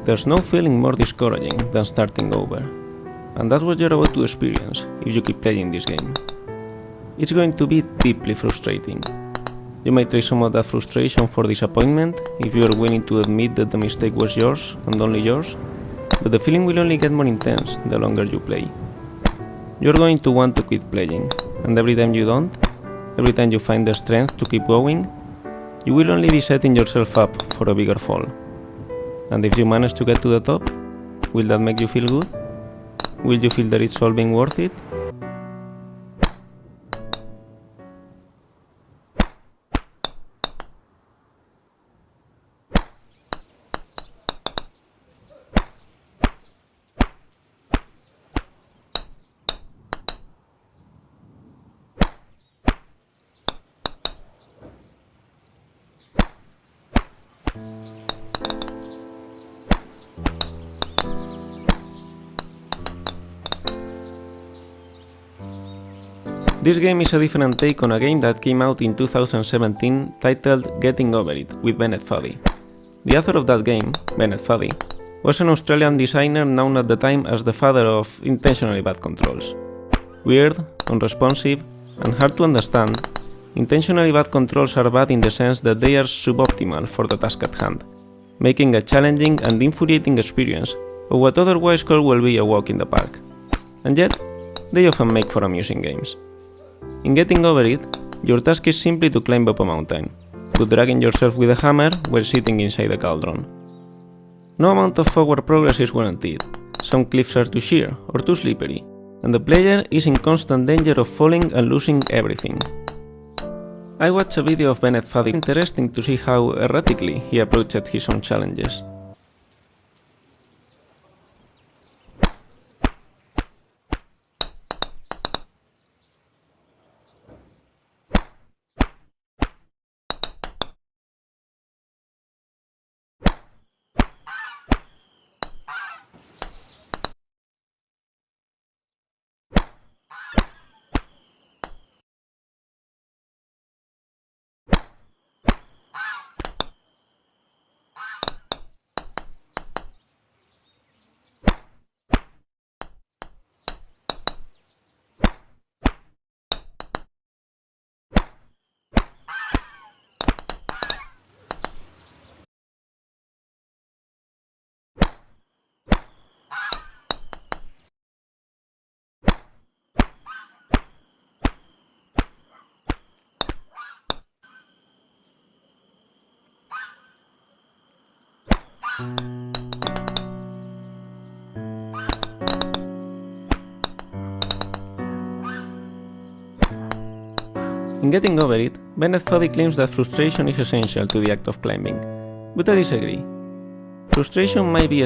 There's no feeling more discouraging than starting over, and that's what you're about to experience if you keep playing this game. It's going to be deeply frustrating. You might trade some of that frustration for disappointment if you are willing to admit that the mistake was yours and only yours, but the feeling will only get more intense the longer you play. You're going to want to quit playing, and every time you don't, every time you find the strength to keep going, you will only be setting yourself up for a bigger fall. And if you manage to get to the top, will that make you feel good? Will you feel that it's all being worth it? This game is a different take on a game that came out in 2017 titled Getting Over It with Bennett Foddy. The author of that game, Bennett Foddy, was an Australian designer known at the time as the father of intentionally bad controls. Weird, unresponsive, and hard to understand, intentionally bad controls are bad in the sense that they are suboptimal for the task at hand, making a challenging and infuriating experience of what otherwise could well be a walk in the park. And yet, they often make for amusing games. In Getting Over It, your task is simply to climb up a mountain, to dragging yourself with a hammer while sitting inside a cauldron. No amount of forward progress is guaranteed, some cliffs are too sheer or too slippery, and the player is in constant danger of falling and losing everything. I watched a video of Bennett Foddy. Interesting to see how erratically he approached his own challenges. In Getting Over It, Bennett Foddy claims that frustration is essential to the act of climbing, but I disagree. Frustration might be